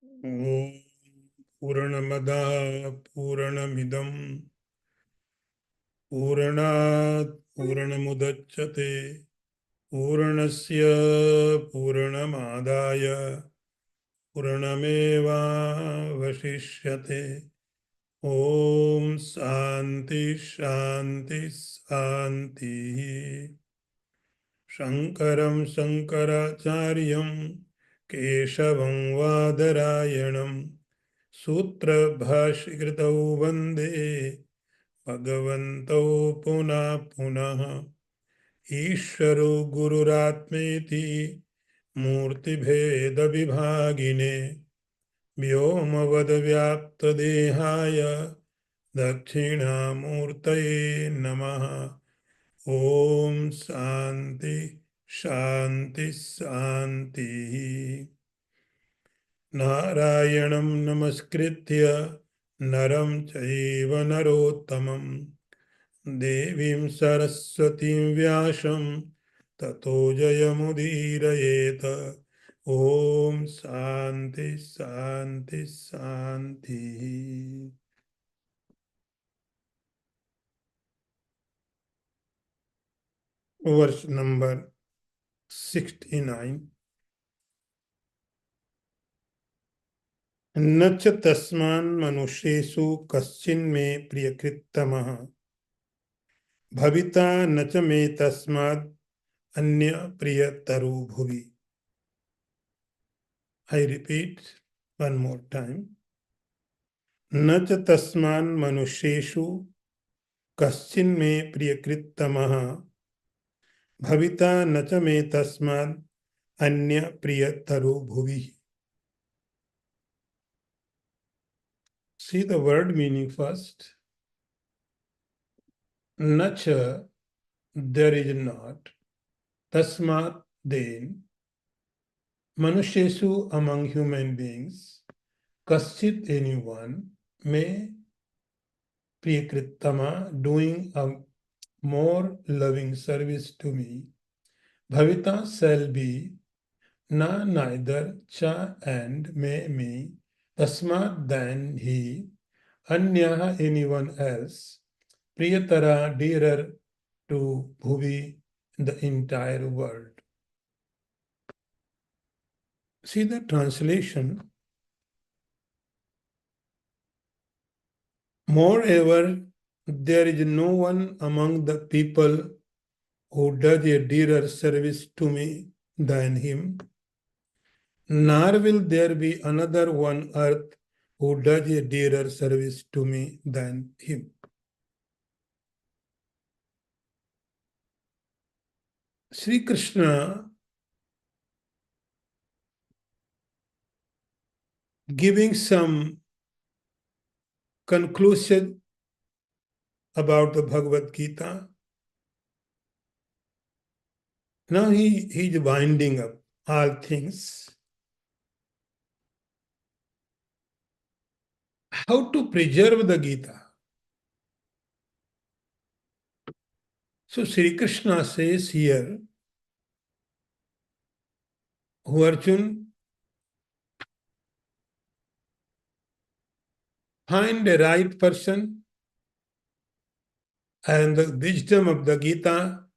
ॐ पूर्णमदः पूर्णमिदं पूर्णात् पूर्णमुदच्यते पूर्णस्य पूर्णमादाय पूर्णमेवावशिष्यते। ॐ शान्ति शान्ति शान्तिः। शङ्करं शङ्कराचार्यं केशवं वादरायणं सूत्रभाष्यकृतौ वन्दे भगवन्तौ पुनः पुनः। ईश्वरो गुरुरात्मेति मूर्तिभेदविभागिने व्योमवद्व्याप्तदेहाय दक्षिणामूर्तये नमः। ॐ शान्ति शान्ति शान्तिः। नारायणं नमस्कृत्य नरं चैव नरोत्तमं देवीं सरस्वतीं व्यासं ततो जयमुदीरयेत। ॐ शान्ति शान्ति शान्तिः। वर्ष नंबर 69। न च तस्मान् मनुष्येषु कश्चिन्मे प्रियकृत्तमः भविता न च मे तस्मात् अन्य प्रियतरो भुवि। I repeat one more time. न च तस्मान् मनुष्येषु कश्चिन्मे प्रियकृत्तमः भविता न च मे तस्मात् अन्य प्रियतरो भुवि. See the word meaning first. न च, there is not. Tasmat, then. Manusheshu, among human beings. Kaschit, anyone. May priyakrittama, doing a more loving service to me. Bhavita shall be. Na, neither. Cha, and. May, me. Tasmat, then he. Anyaha, anyone else. Priyatara, dearer to Bhuvi, the entire world. See the translation. Moreover, there is no one among the people who does a dearer service to me than him, nor will there be another on earth who does a dearer service to me than him. Sri Krishna giving some conclusion about the Bhagavad Gita. Now he is winding up all things. How to preserve the Gita? So Sri Krishna says here, "O Arjun, find a right person, and the wisdom of the Gita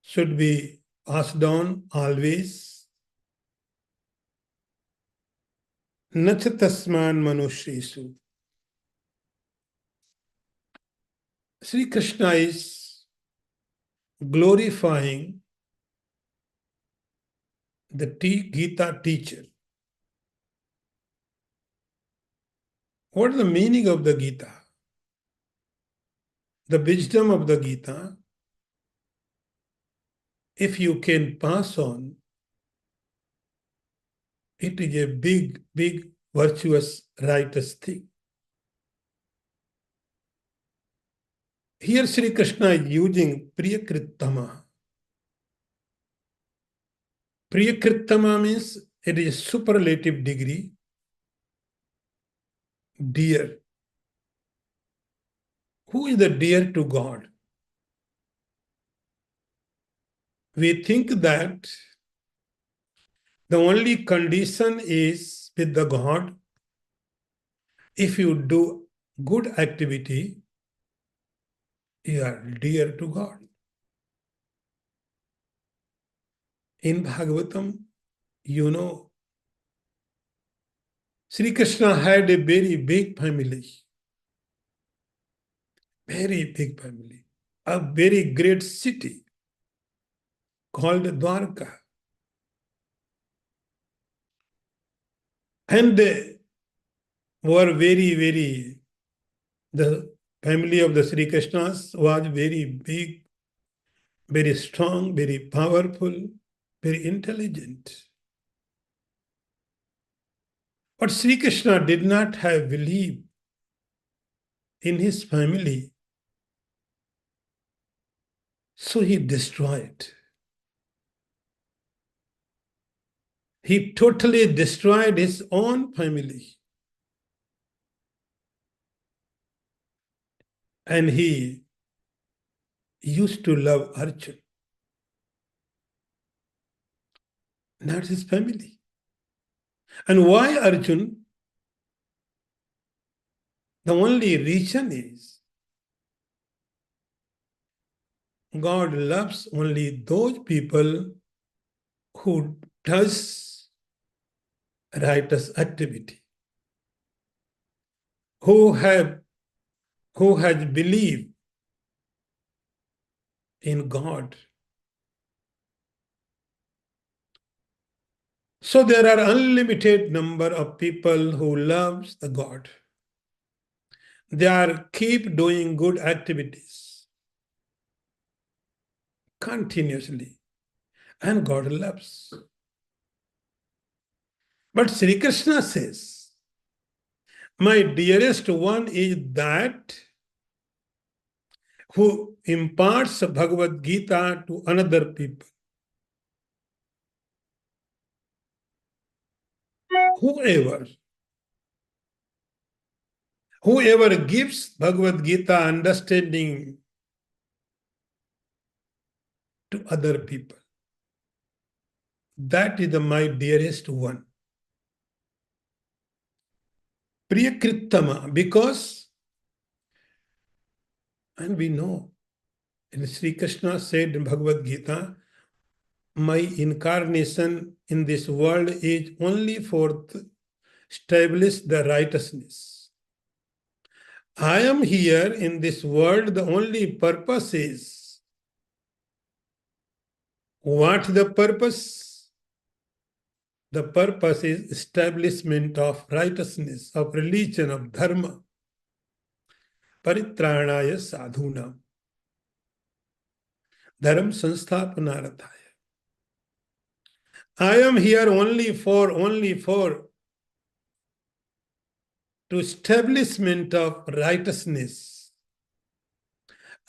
should be passed on always. Na cha tasman manushyesu." Sri Krishna is glorifying the Gita teacher. What is the meaning of the Gita? The wisdom of the Gita, if you can pass on, it is a big, big, virtuous, righteous thing. Here Sri Krishna is using Priyakrittama. Priyakrittama means it is a superlative degree, dear. Who is the dear to God? We think that the only condition is with the God. If you do good activity, you are dear to God. In Bhagavatam, you know, Sri Krishna had a very big family, a very great city called Dwarka. And they were the family of the Sri Krishnas was very big, very strong, very powerful, very intelligent. But Sri Krishna did not have belief in his family, so he destroyed. He totally destroyed his own family. And he used to love Arjun, not his family. And why Arjun? The only reason is God loves only those people who does righteous activity, who has belief in God. So there are unlimited number of people who loves the God. They are keep doing good activities continuously, and God loves. But Sri Krishna says, my dearest one is that who imparts Bhagavad Gita to another people. Whoever gives Bhagavad Gita understanding to other people, that is my dearest one. Priyakrittama, because, and we know, and Sri Krishna said in Bhagavad Gita, my incarnation in this world is only for establish the righteousness. I am here in this world, the only purpose is, what the purpose? The purpose is establishment of righteousness, of religion, of dharma. Paritranaya sadhuna. Dharam sansthapanarathaya. I am here only for to establishment of righteousness.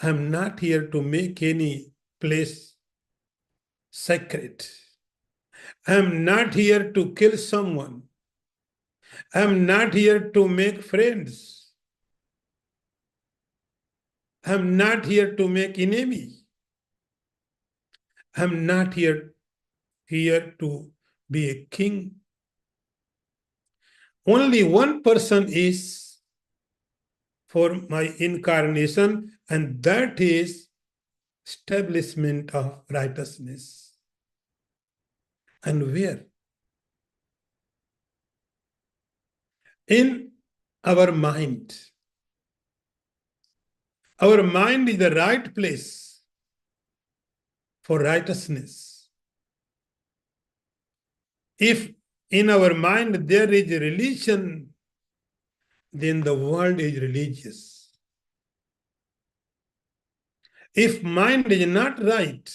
I am not here to make any place sacred. I am not here to kill someone. I am not here to make friends. I am not here to make enemy. I am not here to be a king. Only one person is for my incarnation, and that is establishment of righteousness. And where? In our mind. Our mind is the right place for righteousness. If in our mind there is a religion, then the world is religious. If mind is not right,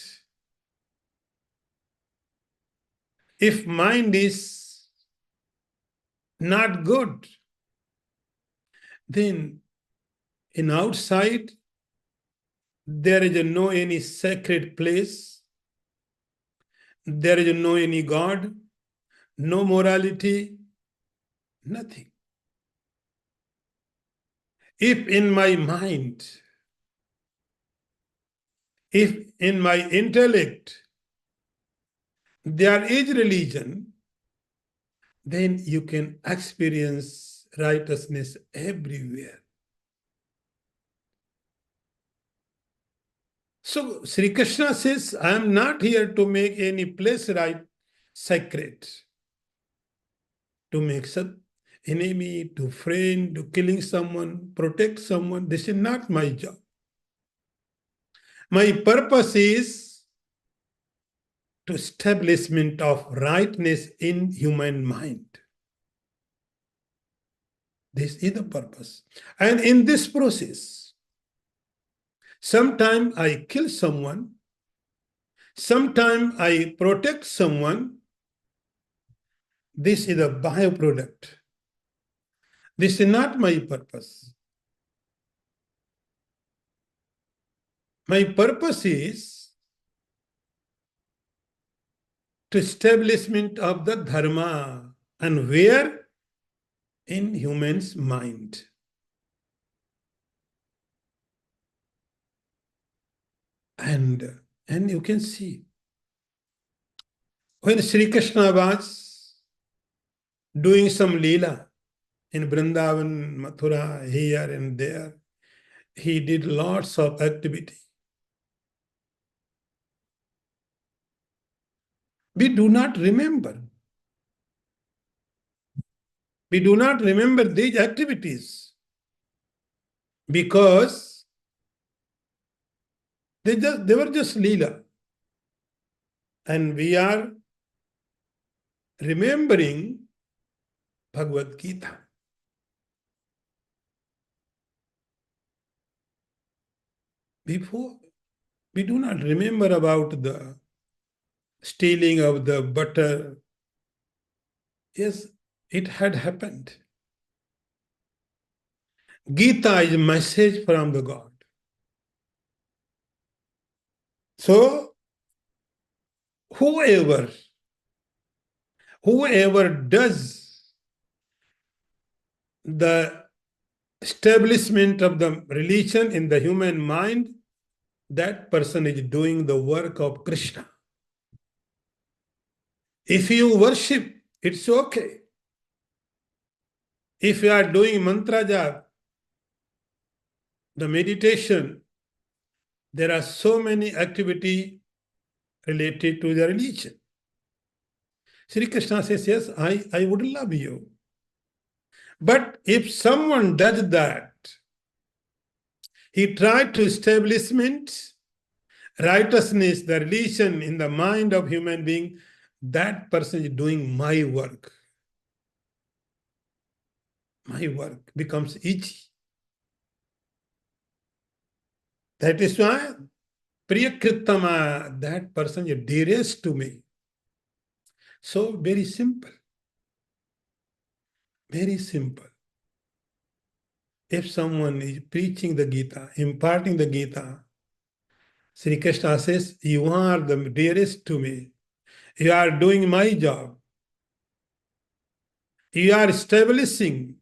if mind is not good, then in outside there is no any sacred place, there is no any God, no morality, nothing. If in my mind, if in my intellect there is religion, then you can experience righteousness everywhere. So Sri Krishna says, I am not here to make any place right sacred, to make some enemy, to friend, to killing someone, protect someone. This is not my job. My purpose is to establishment of rightness in human mind. This is the purpose. And in this process, sometimes I kill someone, sometimes I protect someone. This is a byproduct. This is not my purpose. My purpose is to establishment of the dharma. And where? In human's mind. And you can see, when Sri Krishna was doing some leela in Vrindavan, Mathura, here and there, he did lots of activity. We do not remember. We do not remember these activities because they were just leela. And we are remembering Bhagavad Gita. Before, we do not remember about the stealing of the butter. Yes, it had happened. Gita is a message from the God. So, whoever does the establishment of the religion in the human mind, that person is doing the work of Krishna. If you worship, it's okay. If you are doing mantra jap, the meditation, there are so many activities related to the religion. Sri Krishna says, yes, I would love you. But if someone does that, he tried to establishment righteousness, the religion in the mind of human being, that person is doing my work. My work becomes easy. That is why Priyakritama, that person is dearest to me. So very simple. Very simple. If someone is preaching the Gita, imparting the Gita, Sri Krishna says, you are the dearest to me. You are doing my job. You are establishing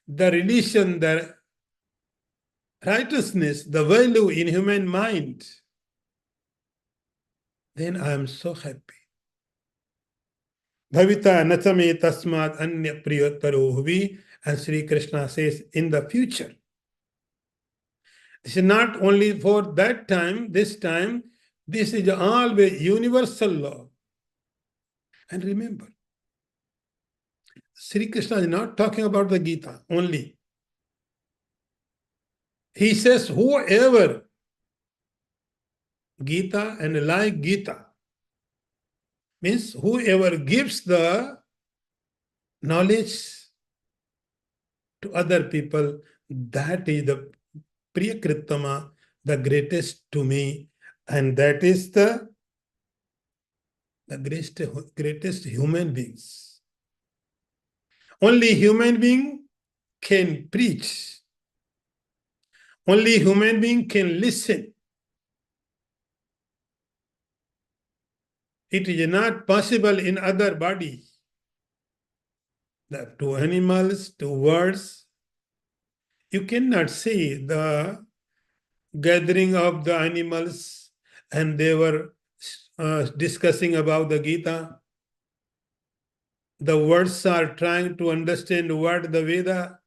the religion, the righteousness, the value in human mind. Then I am so happy. Bhavita natame tasmat anya priyotaro huvi. And Sri Krishna says, in the future. This is not only for that time, this time, this is always universal law. And remember, Sri Krishna is not talking about the Gita only. He says, whoever Gita and like Gita, means whoever gives the knowledge to other people, that is the Priyakritama, the greatest to me, and that is the greatest human beings. Only human being can preach. Only human being can listen. It is not possible in other bodies. To animals, to birds, you cannot see the gathering of the animals and they were discussing about the Gita. The words are trying to understand what the Veda.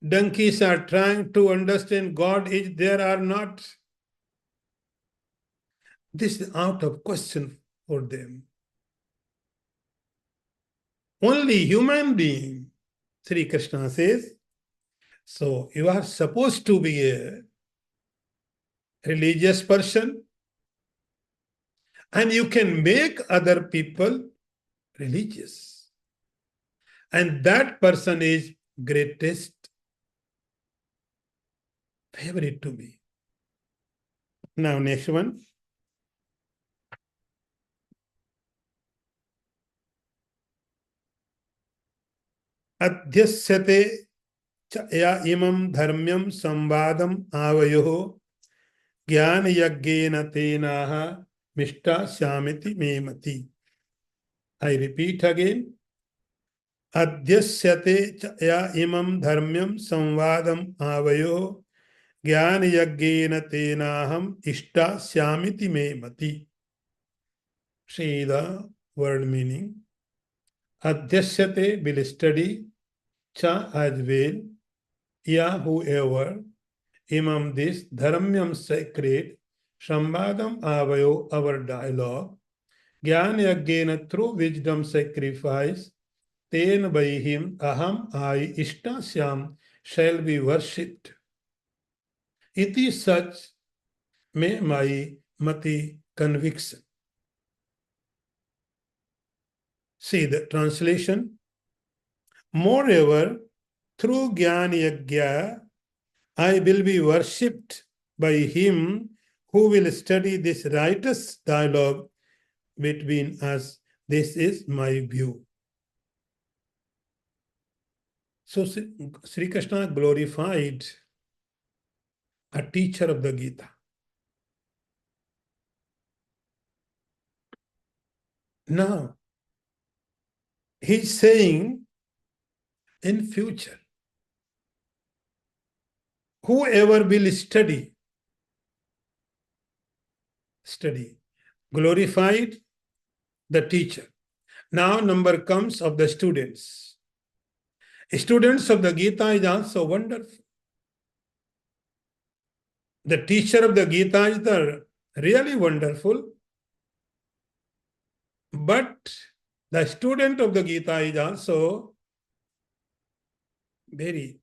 Donkeys are trying to understand God is there or not. This is out of question for them. Only human being, Sri Krishna says. So you are supposed to be a religious person, and you can make other people religious. And that person is greatest favorite to me. Now, next one. Adhyasyate ya imam dharmyam samvadam avayoho ज्ञान यज्ञेन तेनाह मिष्टा श्यामिति मेमति. I repeat again. अध्यस्यते च या इमं धर्म्यं संवादम आवयो ज्ञान यज्ञेन तेनाहम इष्टा श्यामिति मेमति. See the word meaning. Adhyasyate will study, cha as well, ya whoever, imam this, dharmyam sacred, samvadam avayo our dialogue, Jnana yajnana through wisdom sacrifice, ten by him aham I ishtasyam shall be worshipped. Iti such may my mati conviction. See the translation. Moreover, through Jnana Yajna, I will be worshipped by him who will study this righteous dialogue between us. This is my view. So Sri Krishna glorified a teacher of the Gita. Now, he's saying in future, whoever will study, glorified the teacher. Now number comes of the students. Students of the Gita is also wonderful. The teacher of the Gita is the really wonderful, but the student of the Gita is also very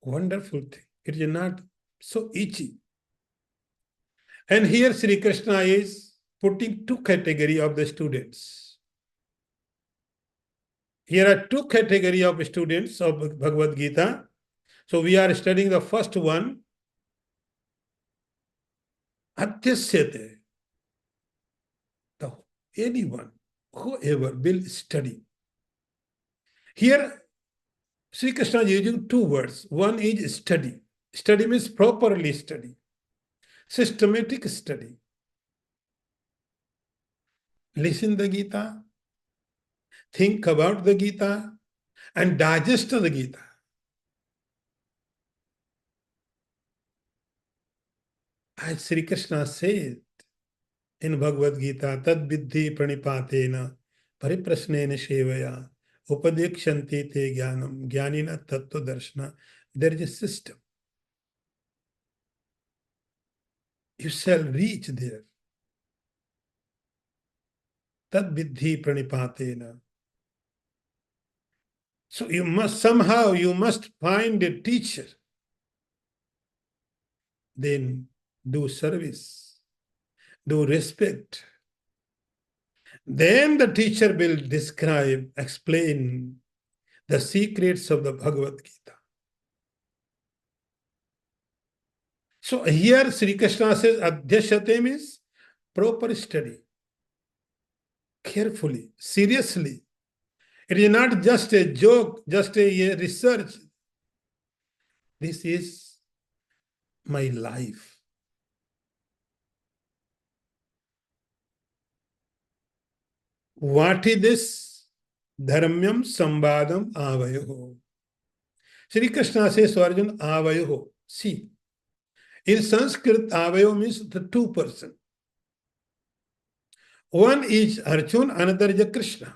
wonderful thing. It is not so easy. And here Sri Krishna is putting two categories of the students. Here are two categories of students of Bhagavad Gita. So we are studying the first one, Adhyasyate. Anyone, whoever will study. Here, Sri Krishna is using two words. One is study. Study means properly study. Systematic study. Listen the Gita, think about the Gita, and digest the Gita. As Sri Krishna said in Bhagavad Gita, tad viddhi pranipatena pariprasnena shevaya upadekshanti te jnanam jnanina tattva darshana. There is a system. You shall reach there. Tad viddhi pranipatena. So you must find a teacher. Then do service, do respect. Then the teacher will describe, explain the secrets of the Bhagavad Gita. So here Sri Krishna says, Adhyashate means proper study, carefully, seriously. It is not just a joke, just a research. This is my life. What is this? Dharmyam sambadam avayoho. Sri Krishna says to Arjuna, avayoho. See, in Sanskrit, avayo means the two person. One is Arjun, another is Krishna.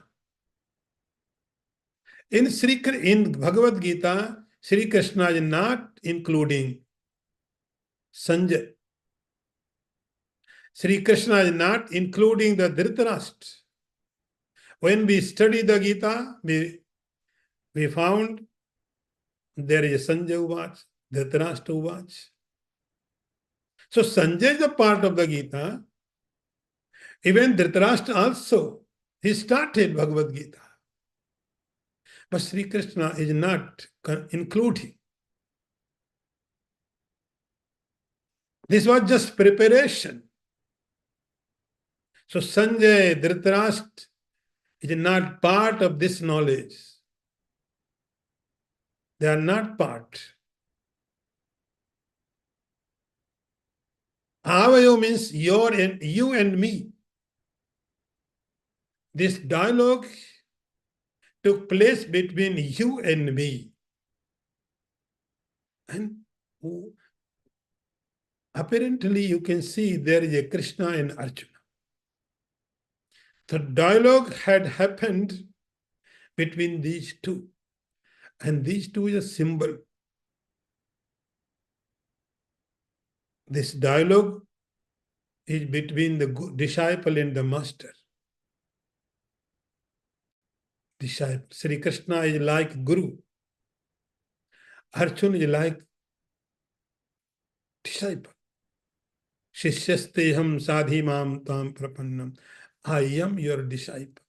In Bhagavad Gita, Sri Krishna is not including Sanjay. Sri Krishna is not including the Dhritarashtra. When we study the Gita, we found there is Sanjay Uvach, Dhritarashtra Uvach. So Sanjay is a part of the Gita. Even Dhritarashtra also, he started Bhagavad Gita. But Sri Krishna is not including. This was just preparation. So Sanjay, Dhritarashtra is not part of this knowledge. They are not part. Avayo means you and me. This dialogue took place between you and me. And apparently you can see there is a Krishna and Arjuna. The dialogue had happened between these two. And these two is a symbol. This dialogue is between the disciple and the master. Disciple. Sri Krishna is like Guru. Arjuna is like disciple. Shishyasteham sadhi mam tam prapannam. I am your disciple.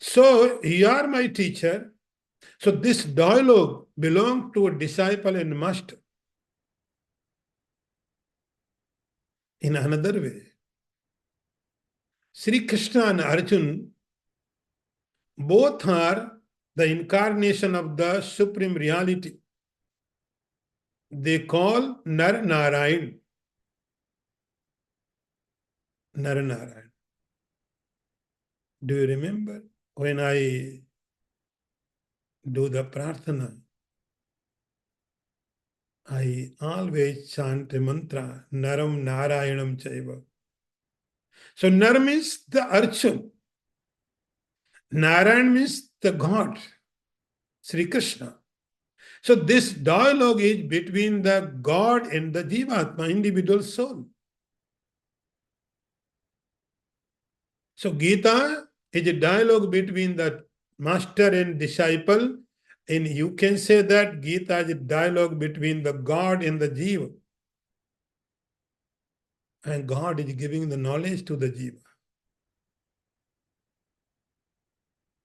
So you are my teacher. So this dialogue belongs to a disciple and master. In another way, Sri Krishna and Arjuna both are the incarnation of the supreme reality. They call Nar Narayan. Nar Narayan. Do you remember when I do the prarthana? I always chant a mantra, Naram Narayanam Chaiva. So Nar means the Arjuna. Narayan means the God, Sri Krishna. So this dialogue is between the God and the Jivatma, individual soul. So Gita is a dialogue between the master and disciple, and you can say that Gita is a dialogue between the God and the Jiva. And God is giving the knowledge to the Jiva.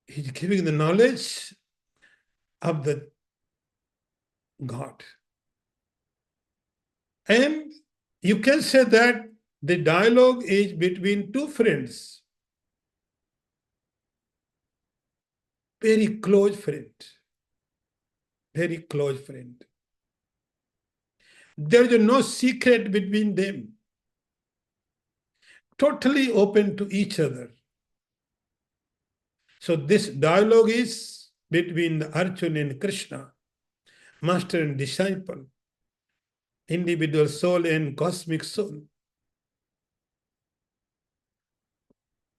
He's giving the knowledge of the God. And you can say that the dialogue is between two friends. Very close friend. Very close friend. There is no secret between them. Totally open to each other. So this dialogue is between Arjuna and Krishna, master and disciple, individual soul and cosmic soul,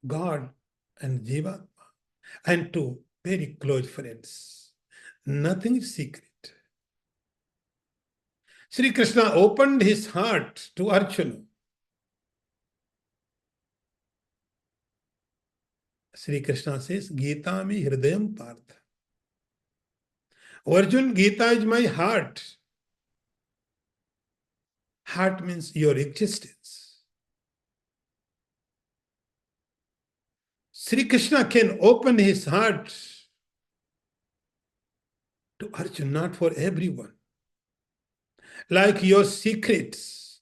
God and Jiva, and two very close friends. Nothing is secret. Sri Krishna opened his heart to Arjuna. Sri Krishna says, Gita mi hridayam partha. Arjuna, Gita is my heart. Heart means your existence. Sri Krishna can open his heart to Arjuna, not for everyone. Like your secrets,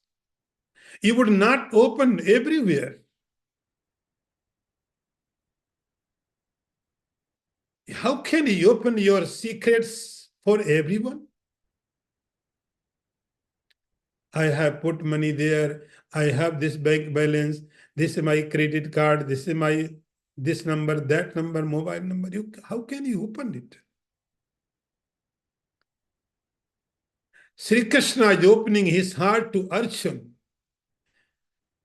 you would not open everywhere. How can you open your secrets for everyone? I have put money there. I have this bank balance. This is my credit card. This is my this number, that number, mobile number. How can you open it? Sri Krishna is opening his heart to Arjuna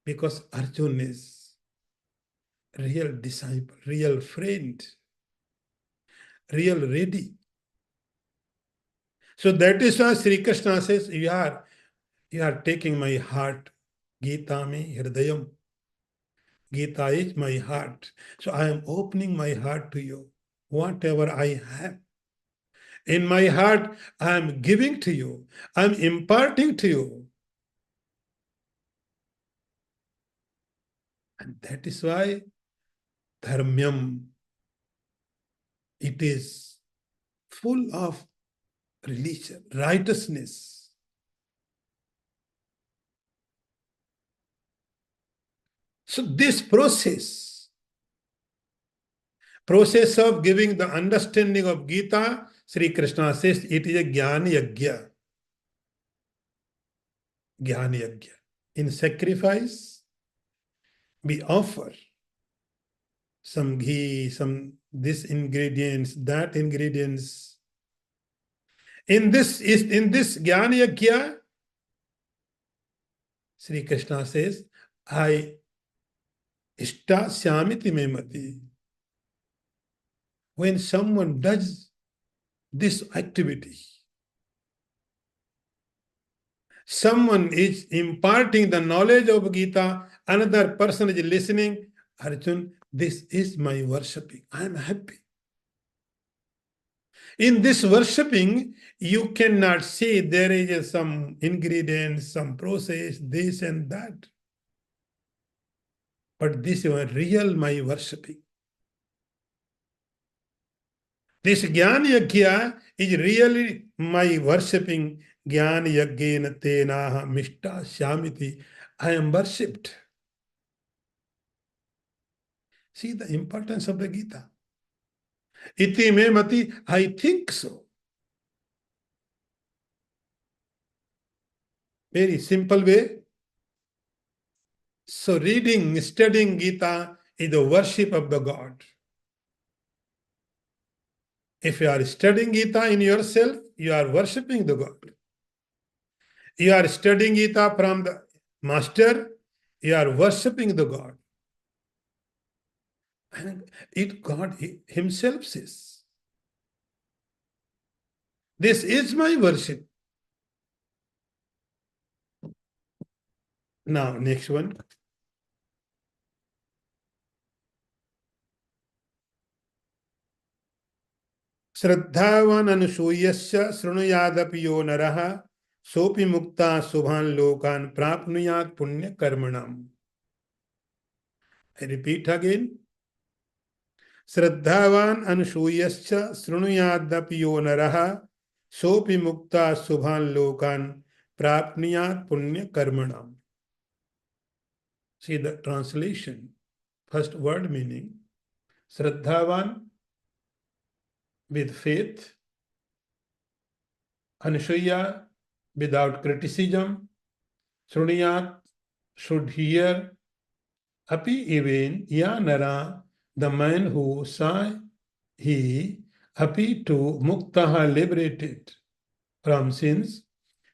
Because Arjun is real disciple, real friend, real ready. So that is why Sri Krishna says, you are taking my heart. Gita me hridayam. Gita is my heart. So I am opening my heart to you. Whatever I have. In my heart, I am giving to you. I am imparting to you. And that is why dharmyam, it is full of religion, righteousness. So this process of giving the understanding of Gita, Sri Krishna says it is a jnana yajna. Jnana yajna. In sacrifice, we offer some ghee, some this ingredients, that ingredients. In this jnana yajna, Sri Krishna says, I ishta syamiti memati. When someone does this activity, someone is imparting the knowledge of Gita, another person is listening, Arjun, this is my worshipping. I am happy. In this worshipping, you cannot see there is some ingredients, some process, this and that. But this is real my worshipping. This Gyan Yagya is really my worshipping. Gyan Yagyena Tenaha Mishta Shamiti. I am worshipped. See the importance of the Gita. Iti me mati, I think so. Very simple way. So reading, studying Gita is the worship of the God. If you are studying Gita in yourself, you are worshipping the God. You are studying Gita from the master, you are worshipping the God. And it God himself says, this is my worship. Now, next one. Shraddhavan anusuyasya srunuyadapi yo naraha sopi mukta subhan lokan prapnuyat punya karmanam. I repeat again. Shraddhavan anusuyasya srunuyadapi yo naraha sopi mukta subhan lokan prapnuyat punya karmanam. See the translation. First word meaning. Shraddhavan, with faith. Anushuya, without criticism. Sruniyat, should hear. Api even, ya nara, the man who saw he, api to muktaha, liberated from sins.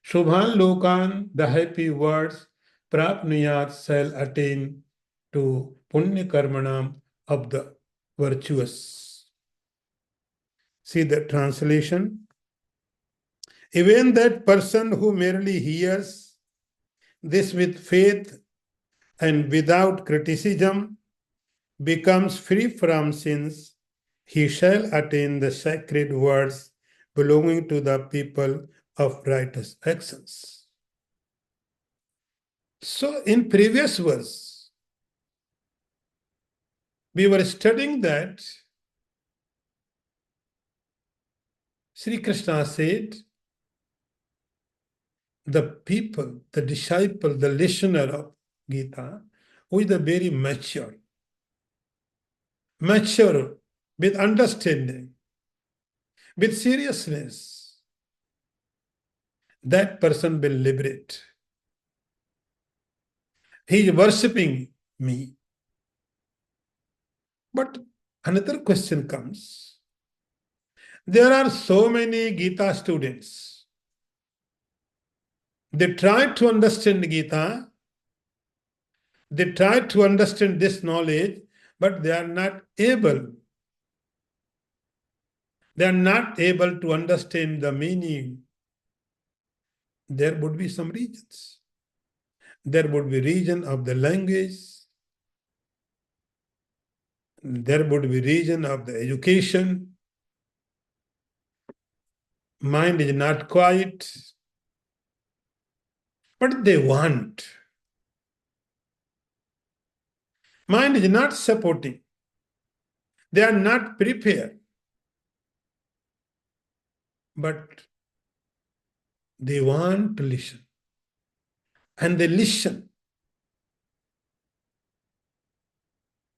Shubhan lokan, the happy words, prapnuyat, shall attain to punya karmanam, of the virtuous. See the translation. Even that person who merely hears this with faith and without criticism becomes free from sins, he shall attain the sacred words belonging to the people of righteous actions. So in previous verse, we were studying that Sri Krishna said, the people, the disciple, the listener of Gita, who is the very mature with understanding, with seriousness, that person will liberate. He is worshipping me. But another question comes. There are so many Gita students. They try to understand Gita. They try to understand this knowledge, but they are not able. They are not able to understand the meaning. There would be some reasons. There would be reason of the language. There would be reason of the education. Mind is not quiet. But they want. Mind is not supporting. They are not prepared. But they want to listen. And they listen.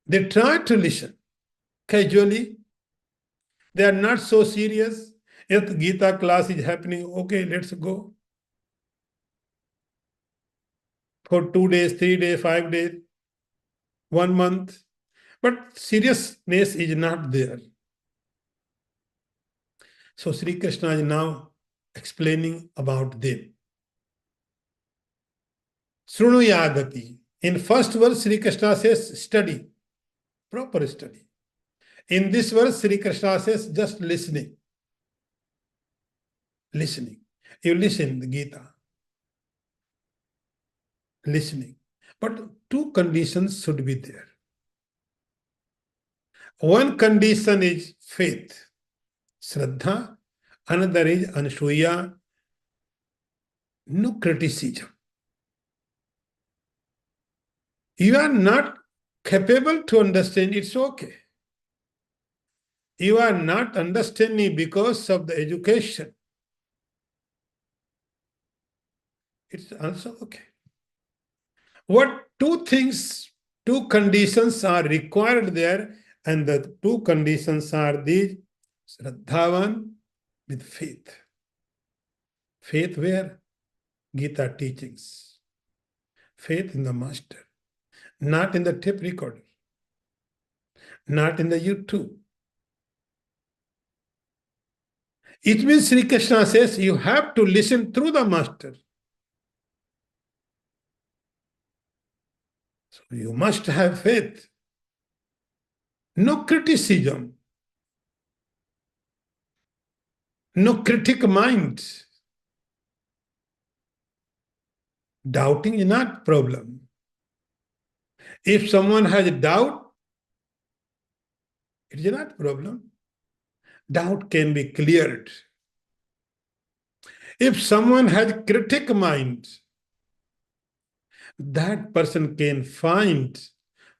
They try to listen casually. They are not so serious. If Gita class is happening, okay, let's go. For 2 days, 3 days, 5 days, 1 month. But seriousness is not there. So Sri Krishna is now explaining about them. Srunu yadati. In first verse, Sri Krishna says study, proper study. In this verse, Sri Krishna says just listening. Listening. You listen the Gita. Listening. But two conditions should be there. One condition is faith, Shraddha. Another is Anasuya, no criticism. You are not capable to understand, it's okay. You are not understanding because of the education. It's also okay. What two conditions are required there, and the two conditions are these: Shraddhavan with faith. Faith where? Gita teachings. Faith in the master. Not in the tape recorder. Not in the YouTube. It means Sri Krishna says you have to listen through the master. So you must have faith. No criticism. No critic mind. Doubting is not problem. If someone has doubt, it is not problem. Doubt can be cleared. If someone has critic mind, that person can find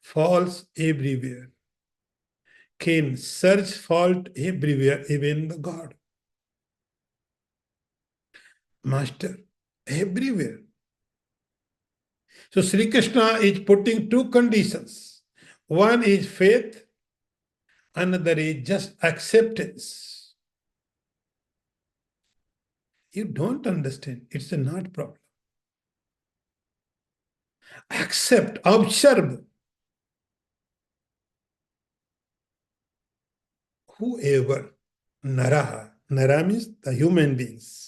faults everywhere, can search fault everywhere, even the God. Master, everywhere. So Sri Krishna is putting two conditions. One is faith, another is just acceptance. You don't understand, it's a not problem. Accept, observe. Whoever, Naraha, Nara means the human beings.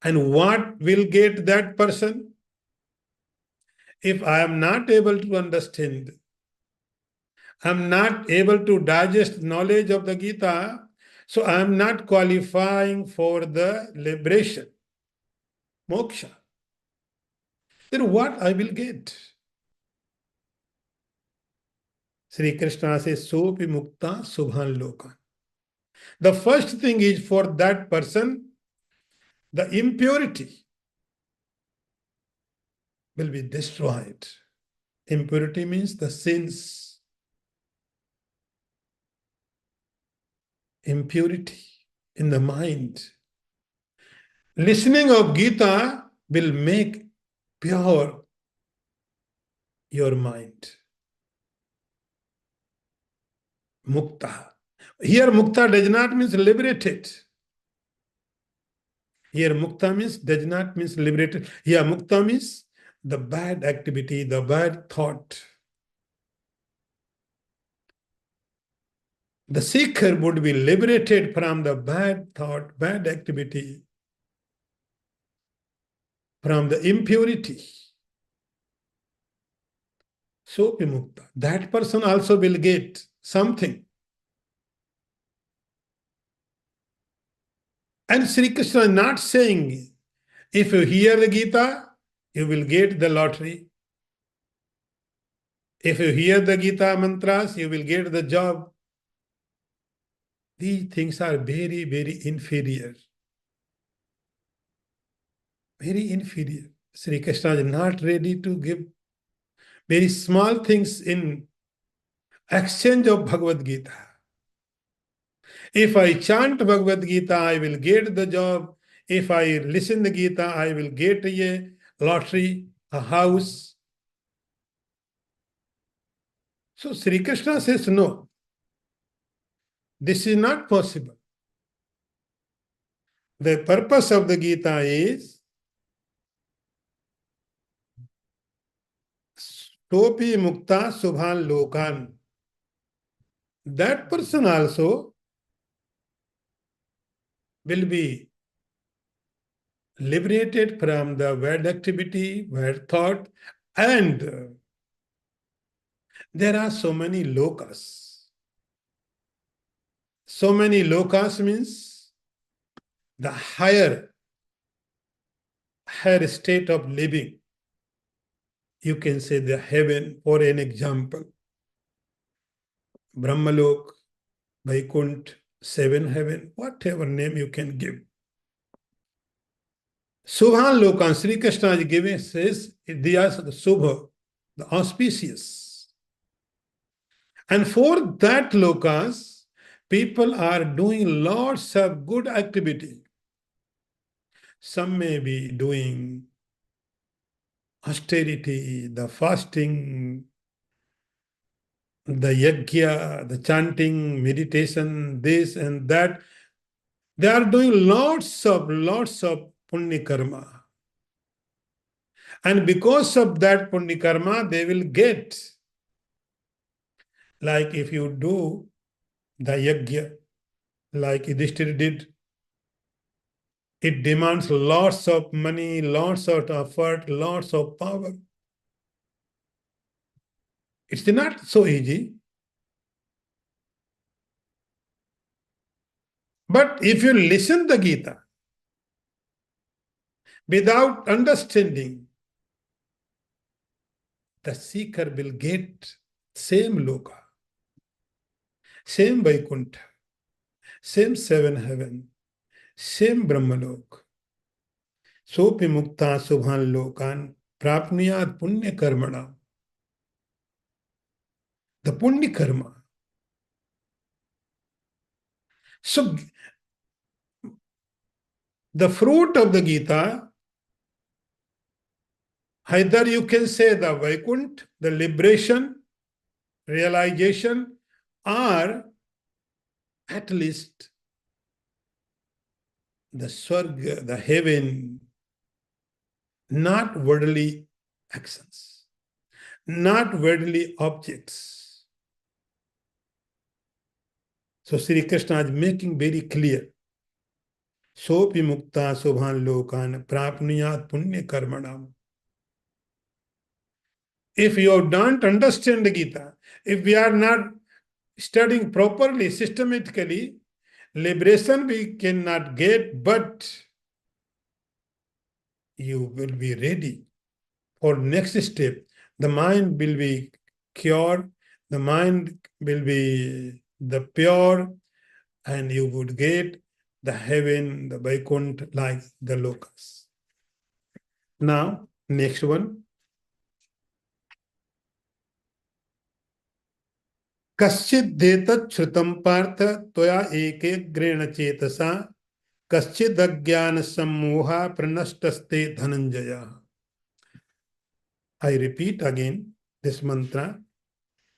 And what will get that person? If I am not able to understand, I am not able to digest knowledge of the Gita, so I am not qualifying for the liberation, moksha. Then what I will get? Sri Krishna says, Sopi mukta subhan lokan. The first thing is for that person, the impurity will be destroyed. Impurity means the sins. Impurity in the mind. Listening of Gita will make pure your mind. Mukta. Here mukta does not mean liberated. Here mukta means does not mean liberated. Here mukta means the bad activity, the bad thought. The seeker would be liberated from the bad thought, bad activity, from the impurity. Sopi mukta. That person also will get something. And Sri Krishna is not saying, if you hear the Gita, you will get the lottery. If you hear the Gita mantras, you will get the job. These things are very, very inferior. Very inferior. Sri Krishna is not ready to give very small things in exchange of Bhagavad Gita. If I chant Bhagavad Gita, I will get the job. If I listen the Gita, I will get a lottery, a house. So Sri Krishna says, no, this is not possible. The purpose of the Gita is Topi Mukta Subhan Lokan. That person also will be liberated from the bad activity, bad thought, and there are so many lokas. So many lokas means the higher state of living. You can say the heaven, for an example. Brahmalok, Vaikunt, seven heaven, whatever name you can give. Subhan Lokan, Sri Krishna is giving, says, they are the Subha, the auspicious. And for that lokas, people are doing lots of good activity. Some may be doing austerity, the fasting, the yajna, the chanting, meditation, this and that. They are doing lots of punya karma. And because of that punya karma, they will get, like if you do the yajna, like Yudhishthira did, it demands lots of money, lots of effort, lots of power. It's not so easy. But if you listen the Gita without understanding, the seeker will get same loka, same Vaikuntha, same seven heaven, same Brahmalok. Sopi mukta subhan lokan prapniyat punya karmana. The punya karma. So, the fruit of the Gita, either you can say the Vaikuntha, the liberation, realization, or at least the Swarga, the heaven, not worldly actions, not worldly objects. So Sri Krishna is making very clear. Sopi mukta subhan lokan prapniyat punya karmanam. If you don't understand the Gita, if we are not studying properly, systematically, liberation we cannot get, but you will be ready for next step. The mind will be cured, the mind will be the pure, and you would get the heaven, the Vaikuntha, like the lokas. Now, next one. कश्चिदेतत् श्रुतं पार्थ त्वया एकेग्रेण चेतसा कश्चिदज्ञान सम्मोहा प्रनष्टस्ते Dhananjay. I repeat again this mantra.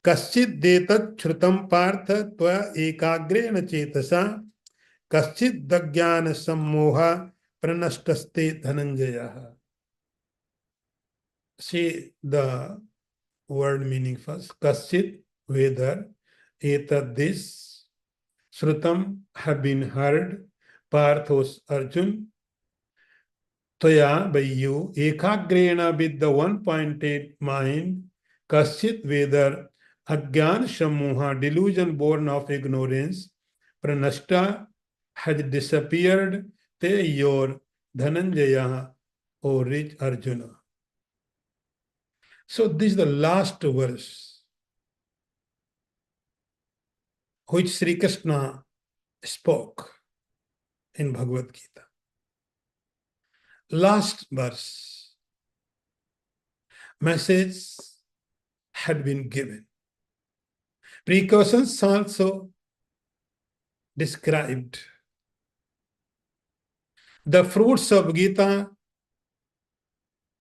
कश्चिदेतत् श्रुतं पार्थ त्वया एकाग्रेण चेतसा कश्चिदज्ञान सम्मोहा प्रनष्टस्ते Dhananjay. See the word meaning first. Kaschid, whether, etad, this, Shrutam, have been heard, Parthos, Arjun, Toya, by you, Ekagrena, with the one-pointed mind, Kaschit Vedar Agyan Shamuha, delusion born of ignorance, Pranashta has disappeared, Te your Dhananjaya, O rich Arjuna. So this is the last verse which Sri Krishna spoke in Bhagavad Gita. Last verse, message had been given. Precautions also described. The fruits of Gita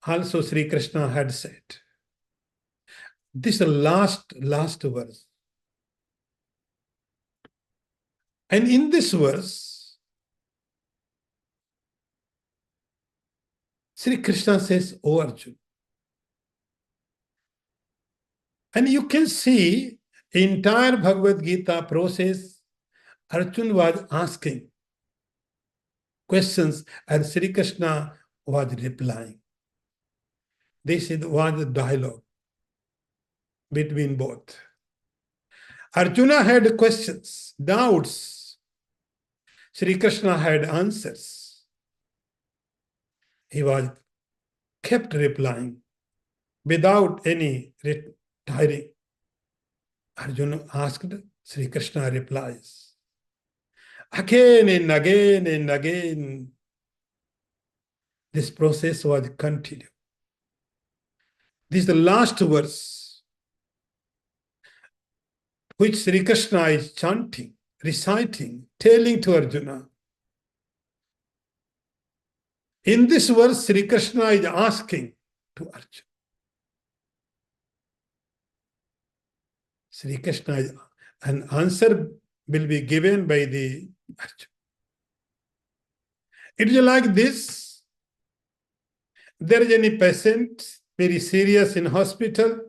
also Sri Krishna had said. This is the last verse. And in this verse, Sri Krishna says, O Arjuna. And you can see entire Bhagavad Gita process, Arjuna was asking questions and Sri Krishna was replying. This was the dialogue between both. Arjuna had questions, doubts. Sri Krishna had answers. He was kept replying without any tiring. Arjuna asked, Sri Krishna replies. Again and again and again, this process was continued. This is the last verse which Sri Krishna is chanting, reciting, telling to Arjuna. In this verse, Sri Krishna is asking to Arjuna. Sri Krishna is, an answer will be given by the Arjuna. It is like this. There is any patient very serious in hospital.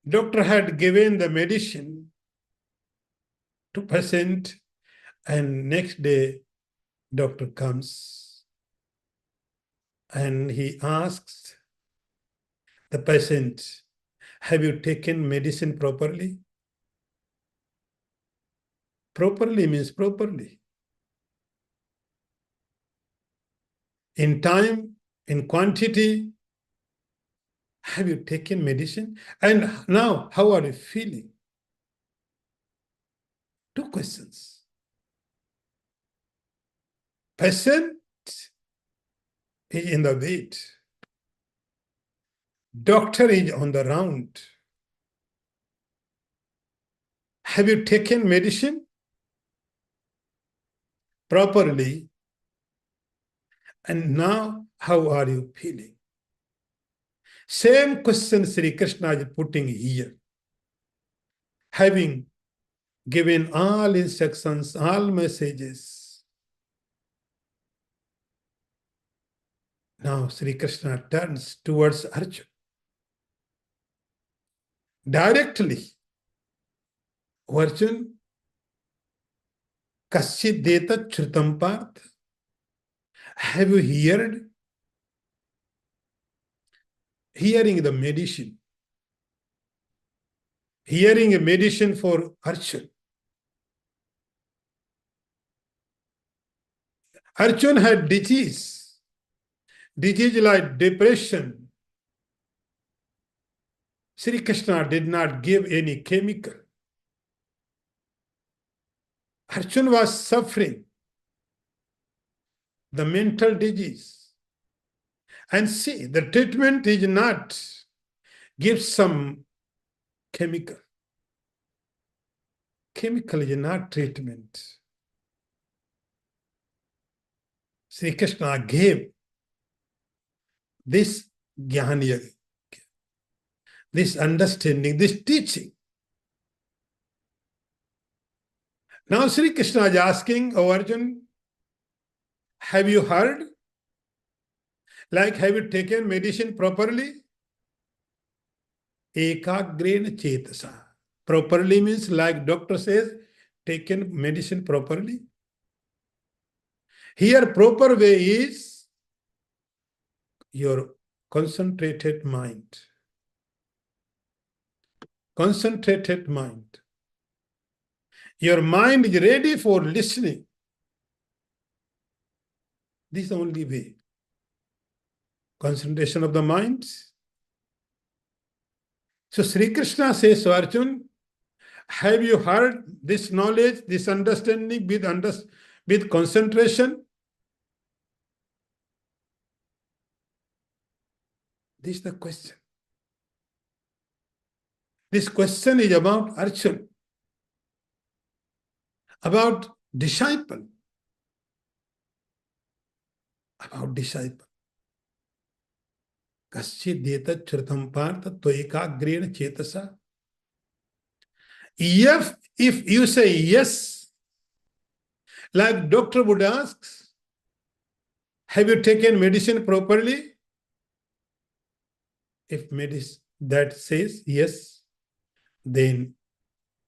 Doctor had given the medicine to patient, and next day doctor comes and he asks the patient, have you taken medicine properly? Properly means properly. In time, in quantity, have you taken medicine? And now, how are you feeling? Two questions. Patient is in the bed. Doctor is on the round. Have you taken medicine properly? And now, how are you feeling? Same question Sri Krishna is putting here. Having given all instructions, all messages, now Sri Krishna turns towards Arjuna. Directly, Arjuna, Kaschit Deta Chrutam Parth. Have you heard? Hearing the medicine. Hearing a medicine for Arjuna. Arjuna had disease. Disease like depression. Sri Krishna did not give any chemical. Arjuna was suffering the mental disease. And see, the treatment is not give some chemical. Chemical is not treatment. Sri Krishna gave this jnana, this understanding, this teaching. Now Sri Krishna is asking, O Arjuna, have you heard? Like, have you taken medicine properly? Ekagrena chetasa. Properly means, like doctor says, taken medicine properly. Here, proper way is your concentrated mind. Concentrated mind. Your mind is ready for listening. This is the only way. Concentration of the mind. So Sri Krishna says to Arjun, have you heard this knowledge, this understanding with concentration? This is the question. This question is about Arjun, about disciple. About disciple. Kaschid detat chritam partha toikagrena chetasa. If you say yes, like doctor would ask, have you taken medicine properly? If medicine that says yes, then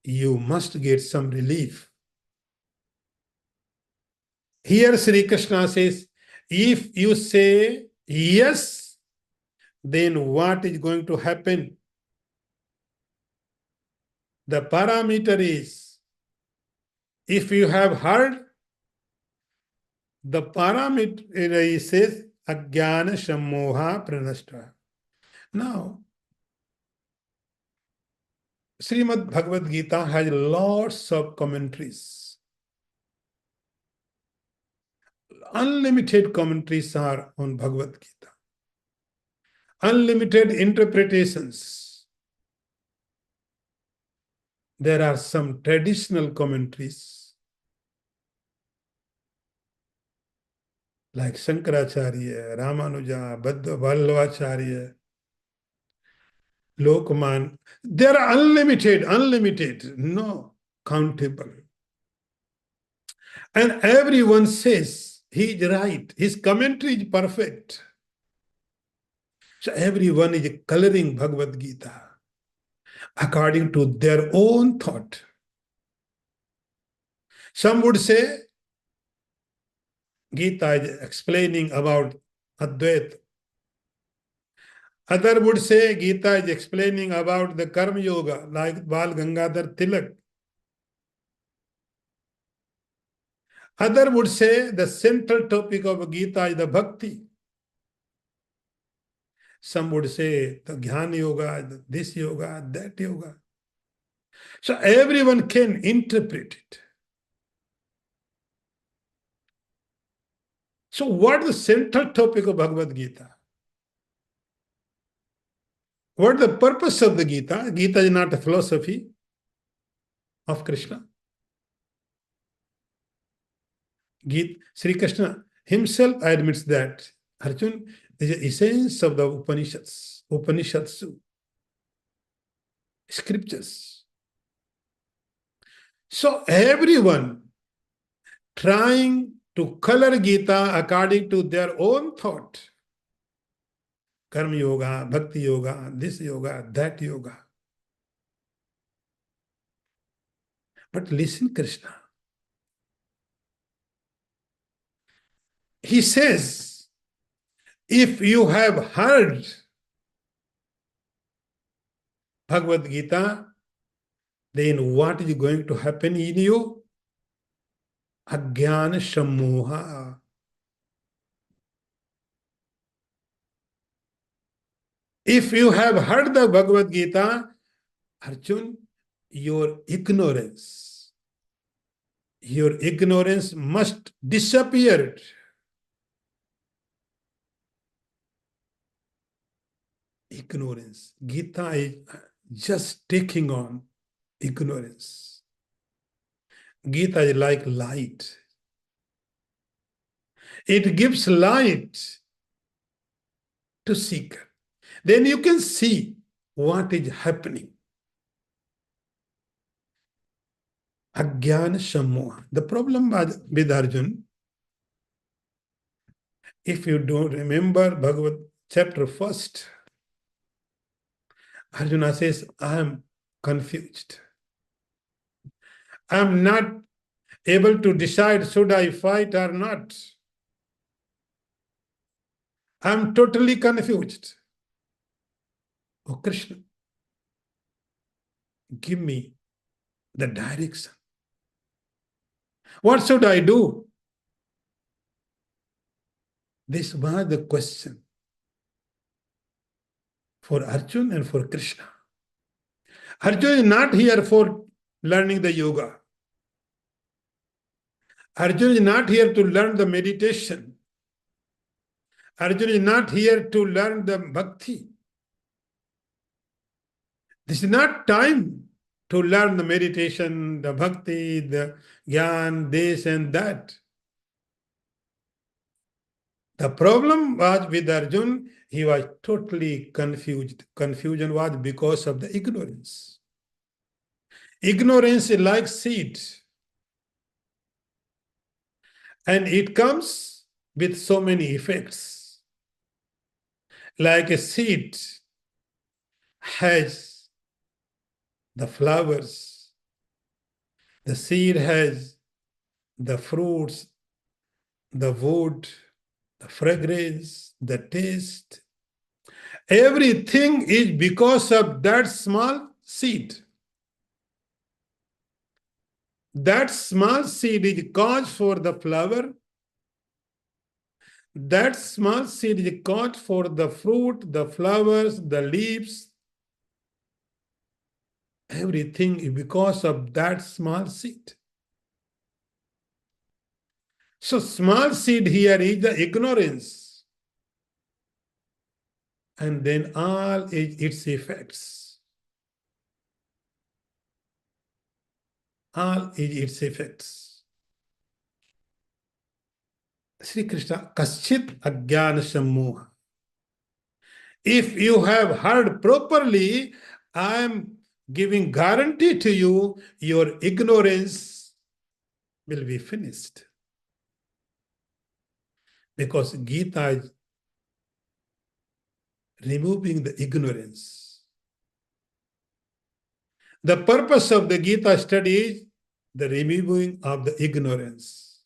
you must get some relief. Here Sri Krishna says, if you say yes, then what is going to happen? The parameter is, if you have heard, the parameter says, Ajnana Sammoha Pranashta. Now, Srimad Bhagavadgita has lots of commentaries. Unlimited commentaries are on Bhagavad Gita. Unlimited interpretations. There are some traditional commentaries like Shankaracharya, Ramanuja, Vallabhacharya, Lokman. They are unlimited, no countable. And everyone says he is right. His commentary is perfect. So everyone is coloring Bhagavad Gita according to their own thought. Some would say Gita is explaining about Advaita. Other would say Gita is explaining about the Karma Yoga, like Bal Gangadhar Tilak. Other would say the central topic of Gita is the Bhakti. Some would say the Jnana Yoga, this yoga, that yoga. So everyone can interpret it. So what is the central topic of Bhagavad Gita? What is the purpose of the Gita? Gita is not a philosophy of Krishna. Sri Krishna himself admits that Arjun is the essence of the Upanishads, scriptures. So everyone trying to color Gita according to their own thought. Karma Yoga, Bhakti Yoga, this yoga, that yoga. But listen, Krishna. He says, if you have heard Bhagavad Gita, then what is going to happen in you? Ajnana Sammoha. If you have heard the Bhagavad Gita, Arjun, your ignorance must disappear. Ignorance. Gita is just taking on ignorance. Gita is like light. It gives light to seeker. Then you can see what is happening. Ajnana Sammoha. The problem with Arjun, if you don't remember Bhagavad chapter 1st, Arjuna says, I am confused. I am not able to decide should I fight or not. I'm totally confused. Oh Krishna, give me the direction. What should I do? This was the question for Arjun and for Krishna. Arjun is not here for learning the yoga. Arjun is not here to learn the meditation. Arjun is not here to learn the bhakti. This is not time to learn the meditation, the bhakti, the gyan, this and that. The problem was with Arjun, he was totally confused. Confusion was because of the ignorance. Ignorance is like seed. And it comes with so many effects. Like a seed has the flowers, the seed has the fruits, the wood, the fragrance, the taste. Everything is because of that small seed. That small seed is cause for the flower. That small seed is cause for the fruit, the flowers, the leaves. Everything is because of that small seed. So small seed here is the ignorance. And then all is its effects. All is its effects. Sri Krishna, Kaschit Ajnana Sammoha. If you have heard properly, I am giving guarantee to you, your ignorance will be finished. Because Gita is removing the ignorance. The purpose of the Gita study is the removing of the ignorance.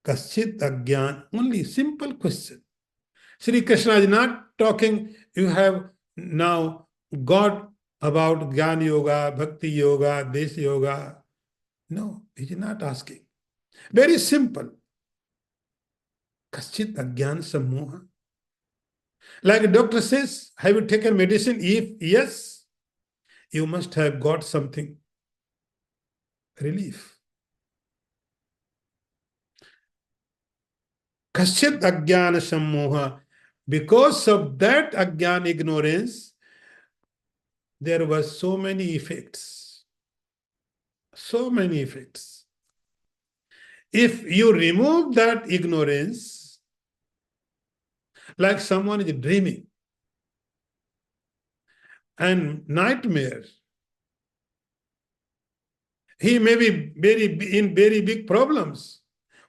Kaschit Ajnana, only simple question. Sri Krishna is not talking, you have now got about Jnana Yoga, Bhakti Yoga, this Yoga. No, he is not asking. Very simple. Kaschit Ajnana Sammoha. Like a doctor says, have you taken medicine? If yes, you must have got something relief. Kaschit Ajnana Sammoha. Because of that Ajnana ignorance, there were so many effects. So many effects. If you remove that ignorance, like someone is dreaming and nightmare, he may be in very big problems.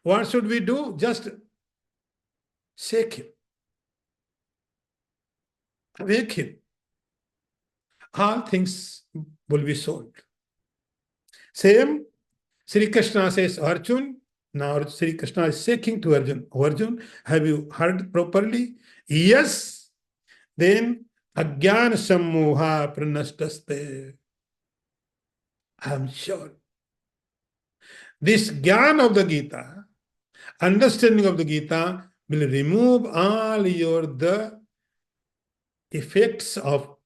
What should we do? Just shake him, wake him. All things will be solved. Same, Sri Krishna says, Arjun. Now Sri Krishna is shaking to Arjun. Arjun, have you heard properly? Yes. Then Ajnana Sammoha Pranashtaste. I am sure. This Gyan of the Gita, understanding of the Gita, will remove all the effects of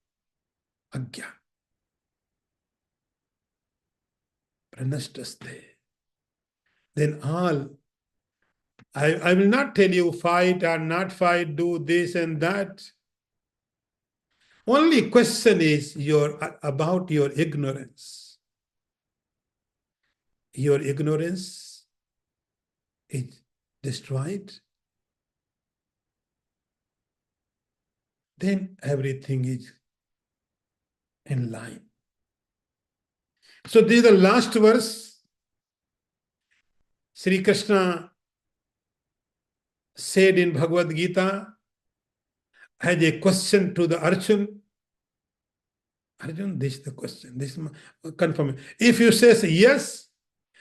Ajnana. Pranashtaste. Then all, I will not tell you fight or not fight, do this and that. Only question is about your ignorance. Your ignorance is destroyed. Then everything is in line. So this is the last verse. Sri Krishna said in Bhagavad Gita as a question to the Arjun. Arjun, this is the question. This is confirm. If you say yes,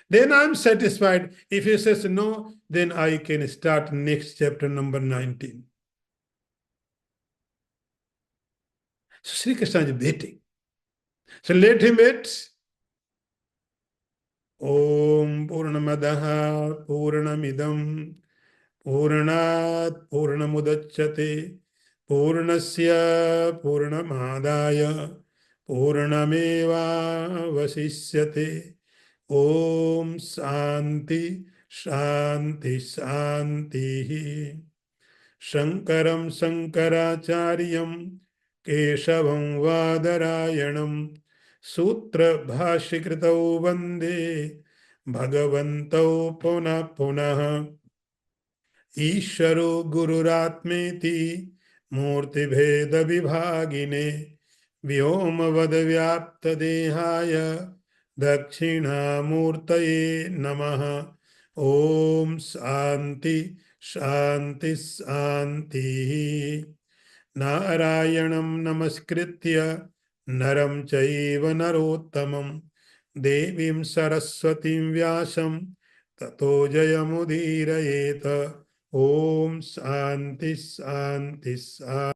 then I'm satisfied. If he says no, then I can start next chapter number 19. So Sri Krishna is waiting. So let him wait. Om Purnamadaha Purnamidam Purnat Purnamudachyate Purnasya Purnamadaya Purnameva Vasishyate. Om Shanti Shanti Shanti. Shankaram Shankaracharyam Keshavam Vadarayanam Sutra Bhashikritau Vande Bhagavantau Punah Punah. ईश्वरो गुरुरात्मेति मूर्तिभेद विभागिने व्योमवद्व्याप्तदेहाय दक्षिणामूर्तये नमः. ओम शांति शांति शांति. नारायणं नमस्कृत्य नरं चैव नरोत्तमं देवीं सरस्वतीं व्यासं ततो जयमुदीरयेत. ओम शांति शांति शांति.